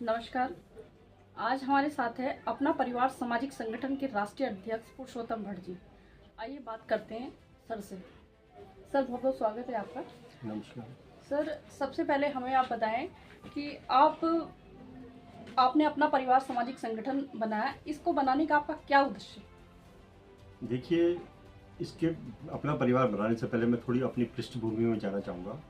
नमस्कार। आज हमारे साथ है अपना परिवार सामाजिक संगठन के राष्ट्रीय अध्यक्ष पुरुषोत्तम भट्ट जी। आइए बात करते हैं सर से। सर बहुत बहुत स्वागत है आपका। नमस्कार सर सबसे पहले हमें आप बताएं कि आपने अपना परिवार सामाजिक संगठन बनाया, इसको बनाने का आपका क्या उद्देश्य? देखिए, इसके अपना परिवार बनाने से पहले मैं थोड़ी अपनी पृष्ठभूमि में जाना चाहूँगा।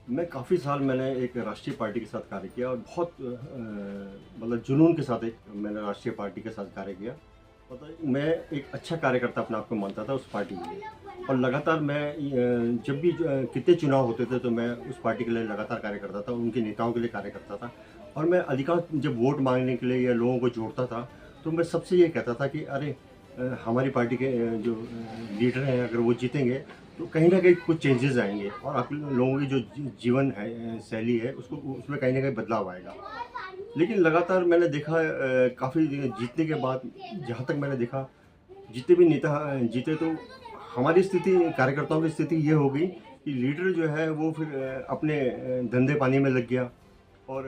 मैं काफ़ी साल मैंने एक राष्ट्रीय पार्टी के साथ कार्य किया और बहुत मतलब जुनून के साथ एक मैंने राष्ट्रीय पार्टी के साथ कार्य किया। मतलब मैं एक अच्छा कार्यकर्ता अपने आप को मानता था उस पार्टी के लिए, और लगातार मैं जब भी कितने चुनाव होते थे तो मैं उस पार्टी के लिए लगातार कार्य करता था, उनके नेताओं के लिए कार्य करता था। और मैं अधिकांश जब वोट मांगने के लिए या लोगों को जोड़ता था तो मैं सबसे ये कहता था कि अरे हमारी पार्टी के जो लीडर हैं अगर वो जीतेंगे तो कहीं ना कहीं कुछ चेंजेस आएंगे और आप लोगों की जो जीवन है शैली है उसको उसमें कहीं ना कहीं बदलाव आएगा। लेकिन लगातार मैंने देखा काफ़ी जीतने के बाद, जहाँ तक मैंने देखा, जितने भी नेता जीते तो हमारी स्थिति, कार्यकर्ताओं की स्थिति ये हो गई कि लीडर जो है वो फिर अपने धंधे पानी में लग गया और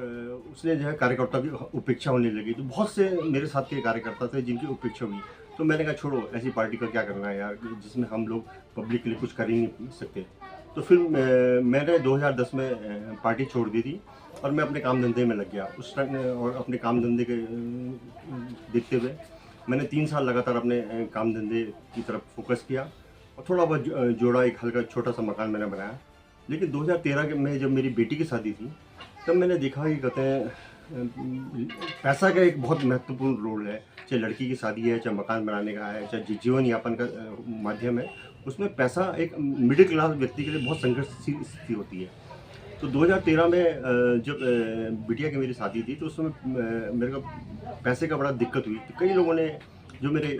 उसने जो है कार्यकर्ता की उपेक्षा होने लगी। तो बहुत से मेरे साथ के कार्यकर्ता थे जिनकी उपेक्षा हुई। तो मैंने कहा छोड़ो, ऐसी पार्टी का क्या करना है यार, जिसमें हम लोग पब्लिक के लिए कुछ कर ही नहीं सकते। तो फिर मैंने 2010 में पार्टी छोड़ दी थी और मैं अपने काम धंधे में लग गया उस टाइम। और अपने काम धंधे के देखते हुए मैंने 3 साल लगातार अपने काम धंधे की तरफ फोकस किया और थोड़ा बहुत जोड़ा, एक हल्का छोटा सा मकान मैंने बनाया। लेकिन 2013 में जब मेरी बेटी की शादी थी तब मैंने देखा कि कहते हैं पैसा का एक बहुत महत्वपूर्ण रोल है। चाहे लड़की की शादी है, चाहे मकान बनाने का है, चाहे जीवन यापन का माध्यम है, उसमें पैसा एक मिडिल क्लास व्यक्ति के लिए बहुत संघर्षशील स्थिति होती है। तो 2013 में जब बिटिया की मेरी शादी थी तो उसमें मेरे को पैसे का बड़ा दिक्कत हुई। तो कई लोगों ने, जो मेरे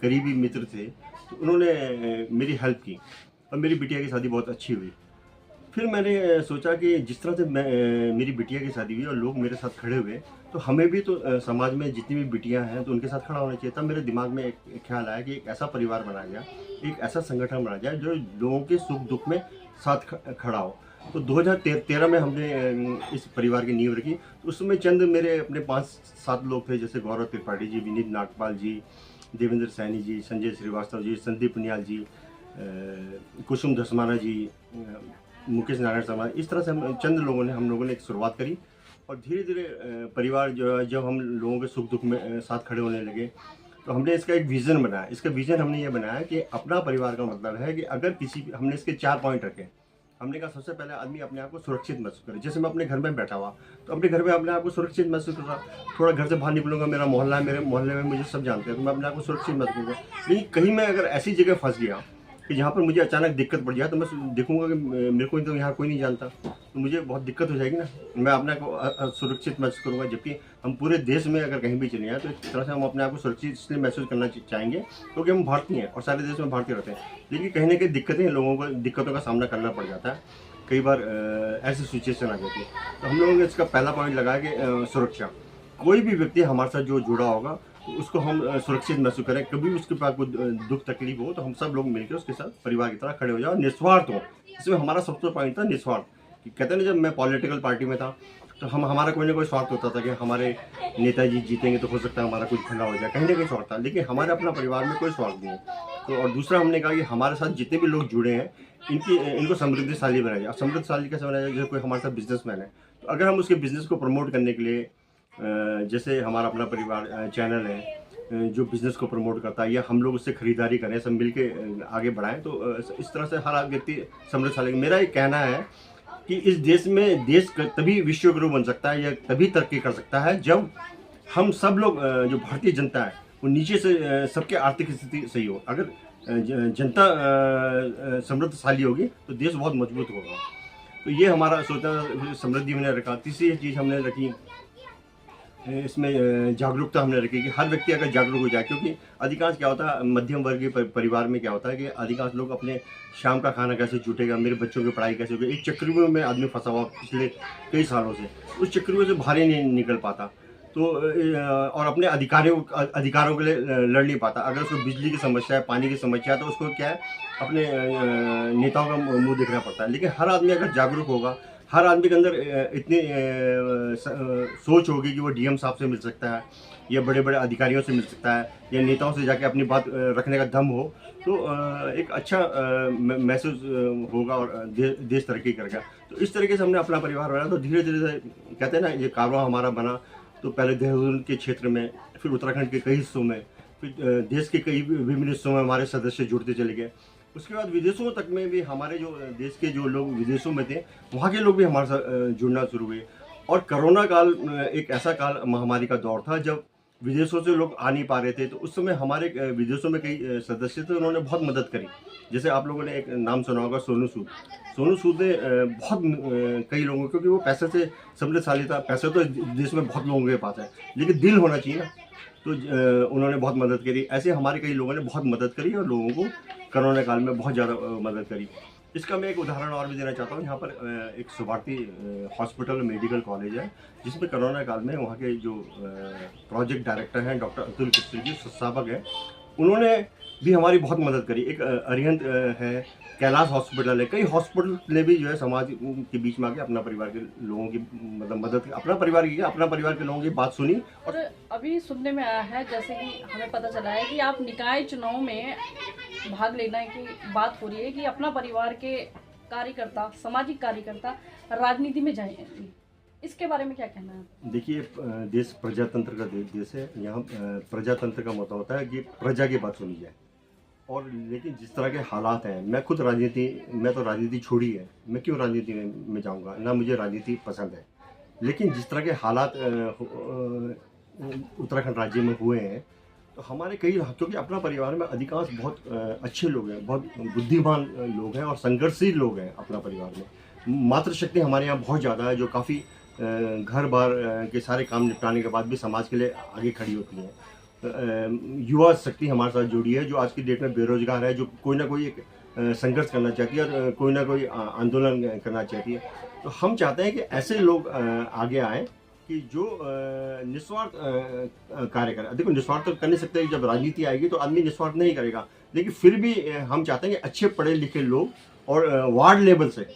करीबी मित्र थे, तो उन्होंने मेरी हेल्प की और मेरी बिटिया की शादी बहुत अच्छी हुई। फिर मैंने सोचा कि जिस तरह से मेरी बिटिया की शादी हुई और लोग मेरे साथ खड़े हुए, तो हमें भी तो समाज में जितनी भी बिटियां हैं तो उनके साथ खड़ा होना चाहिए। तब मेरे दिमाग में एक ख्याल आया कि एक ऐसा परिवार बनाया जाए, एक ऐसा संगठन बनाया जाए जो लोगों के सुख दुख में साथ खड़ा हो। तो 2013 में हमने इस परिवार की नींव रखी। तो उसमें चंद मेरे अपने 5-7 लोग थे, जैसे गौरव त्रिपाठी जी, विनीत नागपाल जी, देवेंद्र सैनी जी, संजय श्रीवास्तव जी, संदीप नियाल जी, कुसुम धसमाना जी, मुकेश नारायण शर्मा। इस तरह से हम लोगों ने एक शुरुआत करी और धीरे धीरे परिवार जो है, जब हम लोगों के सुख दुख में साथ खड़े होने लगे, तो हमने इसका एक विज़न बनाया। इसका विज़न हमने ये बनाया कि अपना परिवार का मतलब है कि अगर किसी, हमने इसके 4 पॉइंट रखे। हमने कहा सबसे पहले आदमी अपने आप को सुरक्षित महसूस करे। जैसे मैं अपने घर में बैठा हुआ तो अपने घर में अपने आप को सुरक्षित महसूस कर रहा, थोड़ा घर से बाहर निकलूंगा, मेरा मोहल्ला है, मेरे मोहल्ले में मुझे सब जानते हैं, तो मैं अपने आप को सुरक्षित महसूस करूँगा। लेकिन कहीं मैं अगर ऐसी जगह फंस गया कि जहाँ पर मुझे अचानक दिक्कत पड़ जाए, तो मैं देखूंगा कि मेरे को तो यहाँ कोई नहीं जानता, तो मुझे बहुत दिक्कत हो जाएगी ना। मैं अपने को सुरक्षित महसूस करूँगा। जबकि हम पूरे देश में अगर कहीं भी चले जाएँ तो इस तरह से हम अपने आप को सुरक्षित इसलिए महसूस करना चाहेंगे क्योंकि हम भारतीय हैं और सारे देश में भारतीय रहते हैं। लेकिन कहीं ना कहीं दिक्कतें, लोगों को दिक्कतों का सामना करना पड़ जाता है, कई बार ऐसी सिचुएशन आ जाती है। तो हम लोगों ने इसका पहला पॉइंट लगाया कि सुरक्षा। कोई भी व्यक्ति हमारे साथ जो जुड़ा होगा उसको हम सुरक्षित महसूस करें। कभी भी उसके पास कोई दुख तकलीफ हो तो हम सब लोग मिलकर उसके साथ परिवार की तरह खड़े हो जाओ, निस्वार्थ हो। इसमें हमारा सबसे पॉइंट था निस्वार्थ। कि कहते हैं ना, जब मैं पॉलिटिकल पार्टी में था तो हमारा कोई ना कोई स्वार्थ होता था कि हमारे नेताजी जीतेंगे तो हो सकता है हमारा कुछ भला हो जाए, कहीं ना कहीं स्वार्थ था। लेकिन हमारे अपना परिवार में कोई स्वार्थ नहीं है। तो और दूसरा हमने कहा कि हमारे साथ जितने भी लोग जुड़े हैं इनको समृद्धशाली बनाया जाए। समृद्धशाली कैसे बनाया जाए? जैसे कोई हमारे साथ बिजनेसमैन है तो अगर हम उसके बिजनेस को प्रमोट करने के लिए, जैसे हमारा अपना परिवार चैनल है जो बिज़नेस को प्रमोट करता है, या हम लोग उससे खरीदारी करें, सब मिल के आगे बढ़ाएं, तो इस तरह से हर व्यक्ति समृद्धशाली। मेरा एक कहना है कि इस देश में, तभी विश्व गुरु बन सकता है या तभी तरक्की कर सकता है जब हम सब लोग, जो भारतीय जनता है वो नीचे से सबके आर्थिक स्थिति सही हो। अगर जनता समृद्धशाली होगी तो देश बहुत मजबूत होगा। तो ये हमारा सोचना, समृद्धि हमने रखा। तीसरी चीज़ हमने रखी इसमें जागरूकता हमने रखी कि हर व्यक्ति अगर जागरूक हो जाए। क्योंकि अधिकांश क्या होता है, मध्यम वर्गीय परिवार में क्या होता है कि अधिकांश लोग अपने शाम का खाना कैसे जुटेगा, मेरे बच्चों की पढ़ाई कैसे होगी, एक चक्रव्यूह में आदमी फंसा हुआ पिछले कई सालों से, उस चक्रव्यूह से बाहर ही नहीं निकल पाता। तो और अपने अधिकारों के लिए लड़ नहीं पाता। अगर उसको बिजली की समस्या है, पानी की समस्या है, तो उसको क्या है, अपने नेताओं का मुंह देखना पड़ता है। लेकिन हर आदमी अगर जागरूक होगा, हर आदमी के अंदर इतनी सोच होगी कि वो डीएम साहब से मिल सकता है या बड़े बड़े अधिकारियों से मिल सकता है या नेताओं से जाके अपनी बात रखने का दम हो, तो एक अच्छा महसूस होगा और देश तरक्की करेगा। तो इस तरीके से हमने अपना परिवार बनाया। तो धीरे धीरे कहते हैं ना, ये कारवां हमारा बना तो पहले देहरादून के क्षेत्र में, फिर उत्तराखंड के कई हिस्सों में, फिर देश के कई विभिन्न हिस्सों में हमारे सदस्य जुड़ते चले गए। उसके बाद विदेशों तक में भी हमारे जो देश के जो लोग विदेशों में थे, वहाँ के लोग भी हमारे साथ जुड़ना शुरू हुए। और कोरोना काल एक ऐसा काल, महामारी का दौर था जब विदेशों से लोग आ नहीं पा रहे थे। तो उस समय हमारे विदेशों में कई सदस्य थे, उन्होंने बहुत मदद करी। जैसे आप लोगों ने एक नाम सुना होगा, सोनू सूद। सोनू सूद ने बहुत कई लोगों, क्योंकि वो पैसे से समृद्धशाली था। पैसे तो देश में बहुत लोगों के पास है, लेकिन दिल होना चाहिए ना, तो उन्होंने बहुत मदद करी। ऐसे हमारे कई लोगों ने बहुत मदद करी और लोगों को कोरोना काल में बहुत ज़्यादा मदद करी। इसका मैं एक उदाहरण और भी देना चाहता हूँ। यहाँ पर एक सुभारती हॉस्पिटल मेडिकल कॉलेज है, जिसमें कोरोना काल में वहाँ के जो प्रोजेक्ट डायरेक्टर हैं डॉक्टर अतुल कृष्ण जी, संस्थापक हैं, उन्होंने भी हमारी बहुत मदद करी। एक अरिहंत है, कैलाश हॉस्पिटल है, कई हॉस्पिटल ने भी जो है समाज के बीच में आके अपना परिवार के लोगों की मतलब मदद, अपना परिवार के लोगों की बात सुनी। और अभी सुनने में आया है, जैसे कि हमें पता चला है कि आप निकाय चुनाव में भाग लेने की बात हो रही है कि अपना परिवार के कार्यकर्ता, सामाजिक कार्यकर्ता राजनीति में जाएंगे, इसके बारे में क्या कहना है? देखिए, देश प्रजातंत्र का देश है। यहाँ प्रजातंत्र का मतलब होता है कि प्रजा की बात सुनी जाए। और लेकिन जिस तरह के हालात हैं, मैं खुद मैं तो राजनीति छोड़ी है, मैं क्यों राजनीति में जाऊँगा, ना मुझे राजनीति पसंद है। लेकिन जिस तरह के हालात उत्तराखंड राज्य में हुए हैं, तो हमारे कई, क्योंकि अपना परिवार में अधिकांश बहुत अच्छे लोग हैं, बहुत बुद्धिमान लोग हैं और संघर्षशील लोग हैं। अपना परिवार में मातृशक्ति हमारे यहाँ बहुत ज़्यादा है, जो काफ़ी घर बार के सारे काम निपटाने के बाद भी समाज के लिए आगे खड़ी होती हैं। युवा शक्ति हमारे साथ जुड़ी है, जो आज की डेट में बेरोजगार है, जो कोई ना कोई एक संघर्ष करना चाहती है और कोई ना कोई आंदोलन करना चाहती है। तो हम चाहते हैं कि ऐसे लोग आगे आएँ कि जो निस्वार्थ कार्य करें। देखो, निस्वार्थ तो कर नहीं सकते, जब राजनीति आएगी तो आदमी निस्वार्थ नहीं करेगा, लेकिन फिर भी हम चाहते हैं कि अच्छे पढ़े लिखे लोग और वार्ड लेवल से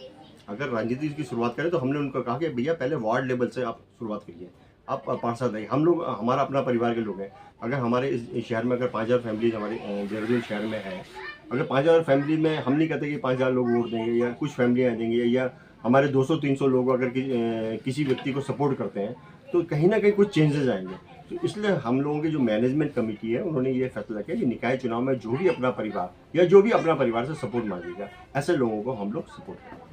अगर राजनीति की शुरुआत करें, तो हमने उनको कहा कि भैया पहले वार्ड लेवल से आप शुरुआत करिए, आप पार्षद हैं। हम लोग, हमारा अपना परिवार के लोग हैं। अगर हमारे इस शहर में अगर 5000 फैमिलीज हमारे देहरादून शहर में है, अगर 5000 फैमिली में हम नहीं कहते कि 5000 लोग वोट देंगे या कुछ फैमिलियाँ देंगे, या हमारे 200-300 लोग अगर किसी व्यक्ति को सपोर्ट करते हैं, तो कहीं ना कहीं कुछ चेंजेस आएंगे। तो इसलिए हम लोगों की जो मैनेजमेंट कमेटी है, उन्होंने ये फैसला किया कि निकाय चुनाव में जो भी अपना परिवार या जो भी अपना परिवार से सपोर्ट मांगेगा, ऐसे लोगों को हम लोग सपोर्ट करेंगे।